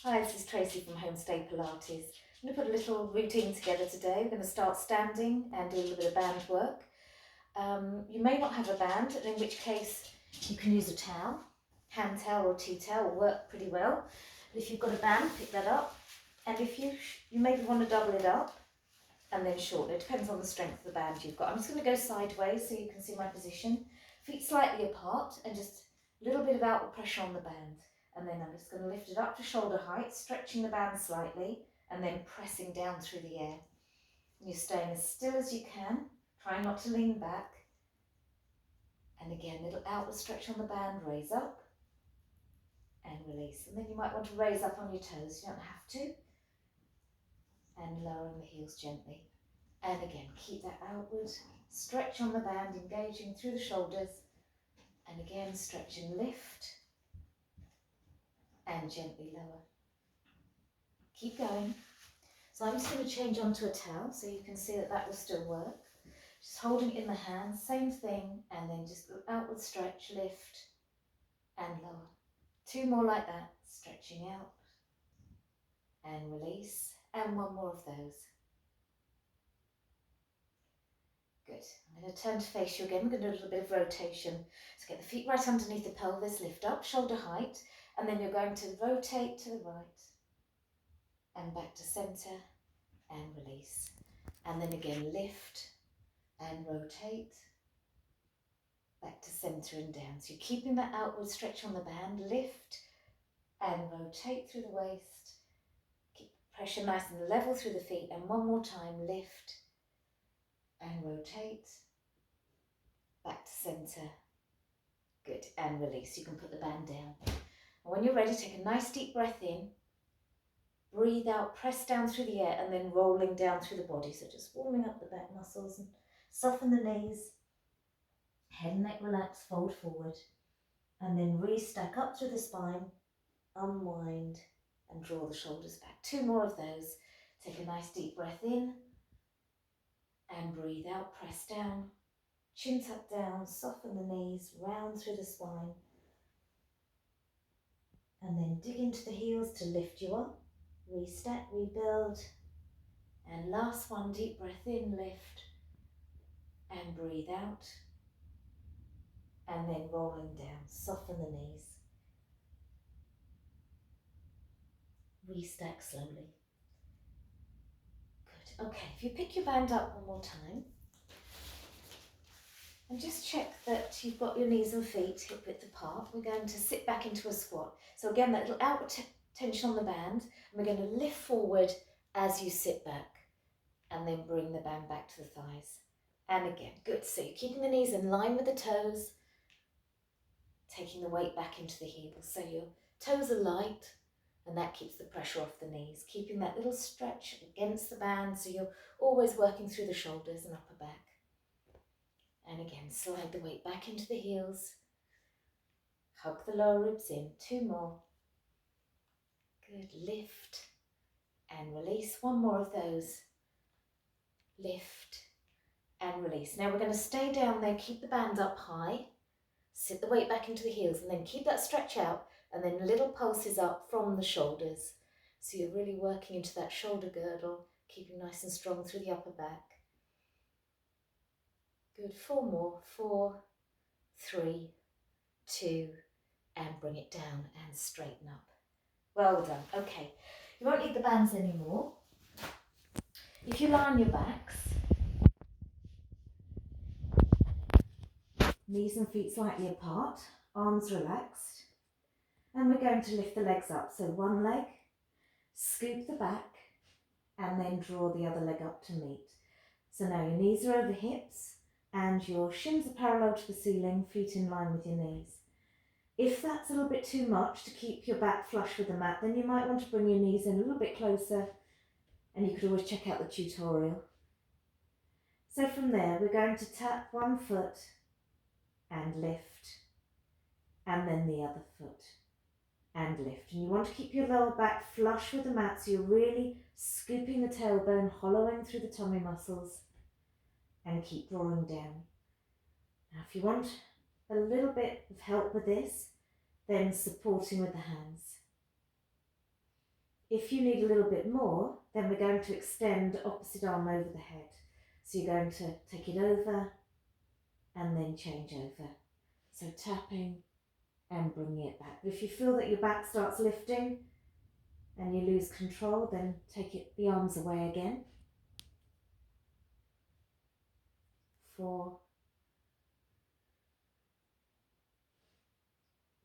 Hi, this is Tracy from Homestay Pilates. I'm going to put a little routine together today. We're going to start standing and do a little bit of band work. You may not have a band, in which case you can use a towel. Hand towel or tea towel will work pretty well. But if you've got a band, pick that up. And if you maybe want to double it up and then shorten it. Depends on the strength of the band you've got. I'm just going to go sideways so you can see my position. Feet slightly apart and just a little bit of outward pressure on the band. And then I'm just going to lift it up to shoulder height, stretching the band slightly and then pressing down through the air. And you're staying as still as you can, trying not to lean back. And again, a little outward stretch on the band, raise up and release. And then you might want to raise up on your toes, you don't have to. And lowering the heels gently. And again, keep that outward stretch on the band, engaging through the shoulders. And again, stretch and lift. And gently lower. Keep going. So I'm just going to change onto a towel so you can see that that will still work. Just holding it in the hand, same thing, and then just outward stretch, lift, and lower. 2 more like that, stretching out, and release, and 1 more of those. Good. I'm going to turn to face you again. We're going to do a little bit of rotation. So get the feet right underneath the pelvis, lift up, shoulder height, and then you're going to rotate to the right, and back to centre, and release. And then again, lift, and rotate, back to centre and down. So you're keeping that outward stretch on the band, lift, and rotate through the waist. Keep pressure nice and level through the feet, and 1 more time, lift, and rotate, back to centre. Good, and release. You can put the band down. And when you're ready, take a nice deep breath in, breathe out, press down through the air, and then rolling down through the body. So just warming up the back muscles and soften the knees, head and neck relax, fold forward, and then re-stack up through the spine, unwind, and draw the shoulders back. 2 more of those. Take a nice deep breath in, and breathe out, press down, chin tuck down, soften the knees, round through the spine, and then dig into the heels to lift you up, re-stack, rebuild, and last one, deep breath in, lift, and breathe out, and then rolling down, soften the knees, re-stack slowly. Good, okay, if you pick your band up 1 more time, and just check that you've got your knees and feet hip width apart. We're going to sit back into a squat. So again, that little outward tension on the band, and we're going to lift forward as you sit back, and then bring the band back to the thighs. And again, good. So you're keeping the knees in line with the toes, taking the weight back into the heels. So your toes are light, and that keeps the pressure off the knees, keeping that little stretch against the band, so you're always working through the shoulders and upper back. And again, slide the weight back into the heels. Hug the lower ribs in. 2 more. Good. Lift and release. 1 more of those. Lift and release. Now we're going to stay down there. Keep the band up high. Sit the weight back into the heels, and then keep that stretch out, and then little pulses up from the shoulders. So you're really working into that shoulder girdle, keeping nice and strong through the upper back. Good, 4 more, 4, 3, 2, and bring it down and straighten up. Well done, okay. You won't need the bands anymore. If you lie on your backs, knees and feet slightly apart, arms relaxed, and we're going to lift the legs up. So 1 leg, scoop the back, and then draw the other leg up to meet. So now your knees are over hips, and your shins are parallel to the ceiling, feet in line with your knees. If that's a little bit too much to keep your back flush with the mat, then you might want to bring your knees in a little bit closer, and you could always check out the tutorial. So from there, we're going to tap 1 foot and lift, and then the other foot and lift. And you want to keep your lower back flush with the mat, so you're really scooping the tailbone, hollowing through the tummy muscles, and keep drawing down. Now if you want a little bit of help with this, then supporting with the hands. If you need a little bit more, then we're going to extend opposite arm over the head. So you're going to take it over and then change over. So tapping and bringing it back. But if you feel that your back starts lifting and you lose control, then take the arms away again. 4,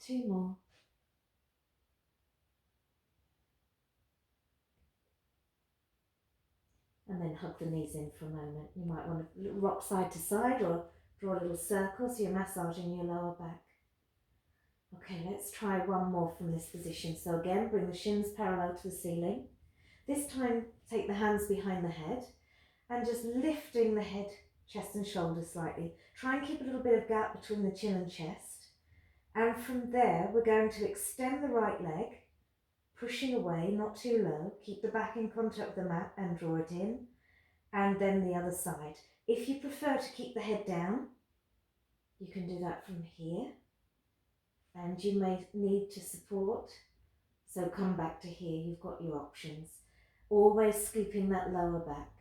2 more. And then hug the knees in for a moment. You might want to rock side to side or draw a little circle so you're massaging your lower back. Okay, let's try one more from this position. So again, bring the shins parallel to the ceiling. This time, take the hands behind the head and just lifting the head, chest and shoulders slightly. Try and keep a little bit of gap between the chin and chest. And from there, we're going to extend the right leg, pushing away, not too low. Keep the back in contact with the mat and draw it in. And then the other side. If you prefer to keep the head down, you can do that from here. And you may need to support, so come back to here, you've got your options. Always scooping that lower back.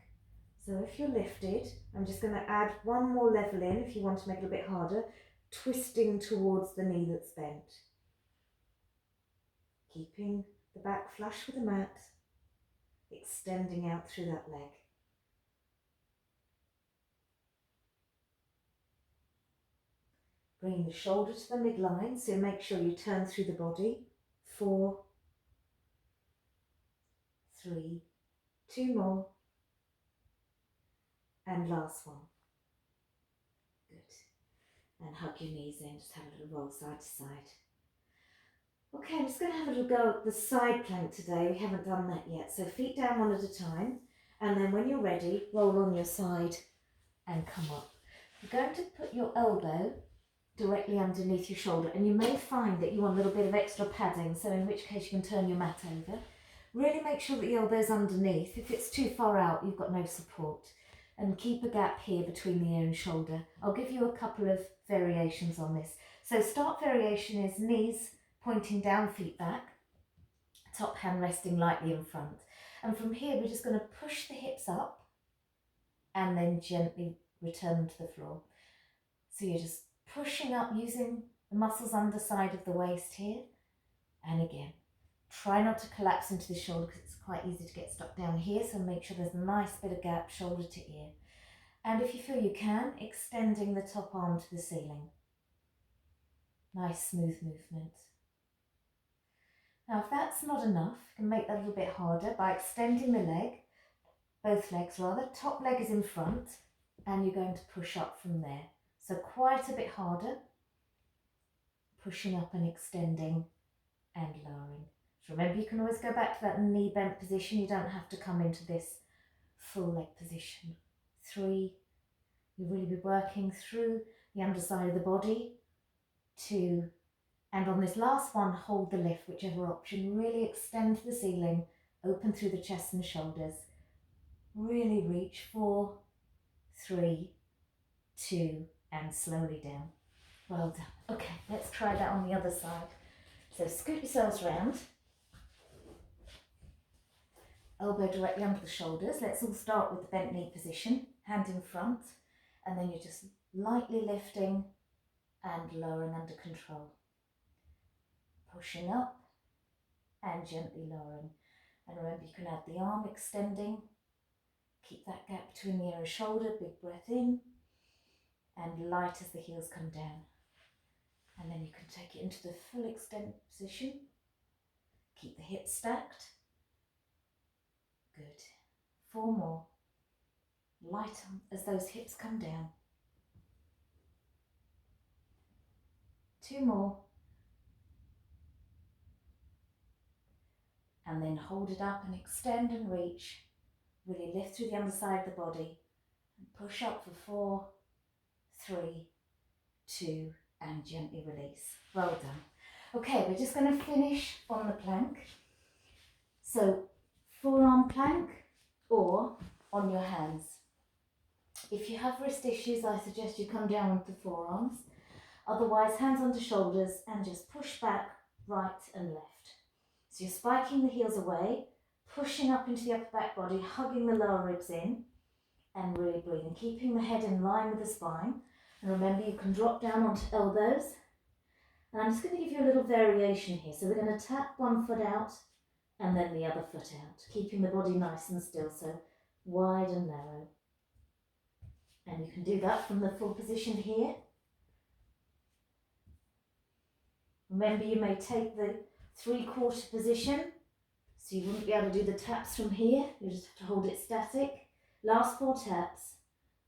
So if you're lifted, I'm just going to add one more level in if you want to make it a bit harder, twisting towards the knee that's bent. Keeping the back flush with the mat, extending out through that leg. Bring the shoulder to the midline, so make sure you turn through the body. 4, 3, 2 more, and last one. Good. And hug your knees in, just have a little roll side to side. Okay, I'm just going to have a little go at the side plank today. We haven't done that yet. So feet down one at a time, and then when you're ready, roll on your side and come up. You're going to put your elbow directly underneath your shoulder, and you may find that you want a little bit of extra padding, so in which case you can turn your mat over. Really make sure that the elbow's underneath. If it's too far out, you've got no support. And keep a gap here between the ear and shoulder. I'll give you a couple of variations on this. So start variation is knees pointing down, feet back, top hand resting lightly in front. And from here, we're just going to push the hips up and then gently return them to the floor. So you're just pushing up using the muscles underside of the waist here. And again, try not to collapse into the shoulder because it's quite easy to get stuck down here. So make sure there's a nice bit of gap, shoulder to ear. And if you feel you can, extending the top arm to the ceiling. Nice smooth movement. Now if that's not enough, you can make that a little bit harder by extending the leg, both legs rather. Top leg is in front and you're going to push up from there. So quite a bit harder, pushing up and extending and lowering. So remember, you can always go back to that knee bent position. You don't have to come into this full leg position. 3, you'll really be working through the underside of the body. 2, and on this last one, hold the lift, whichever option. Really extend to the ceiling, open through the chest and shoulders. Really reach. 4, 3, 2, and slowly down. Well done. Okay, let's try that on the other side. So scoot yourselves round. Elbow directly under the shoulders. Let's all start with the bent knee position, hand in front, and then you're just lightly lifting and lowering under control. Pushing up and gently lowering. And remember, you can add the arm extending. Keep that gap between the ear and shoulder. Big breath in and light as the heels come down. And then you can take it into the full extend position. Keep the hips stacked. Good. 4 more. Light on as those hips come down. 2 more. And then hold it up and extend and reach. Really lift through the underside of the body. And push up for 4, 3, 2, and gently release. Well done. Okay, we're just going to finish on the plank. So forearm plank or on your hands. If you have wrist issues, I suggest you come down onto forearms. Otherwise, hands onto shoulders and just push back right and left. So you're spiking the heels away pushing up into the upper back body, hugging the lower ribs in, and really breathing, keeping the head in line with the spine. And remember, you can drop down onto elbows. And I'm just going to give you a little variation here. So we're going to tap one foot out and then the other foot out, keeping the body nice and still, so wide and narrow. And you can do that from the full position here. Remember, you may take the 3/4 position, so you wouldn't be able to do the taps from here. You just have to hold it static. Last 4 taps,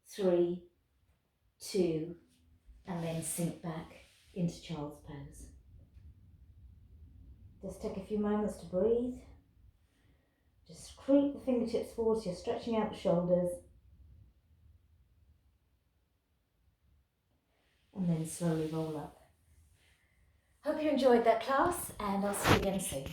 3, 2, and then sink back into child's pose. Just take a few moments to breathe. Just creep the fingertips forward so you're stretching out the shoulders. And then slowly roll up. Hope you enjoyed that class, and I'll see you again soon.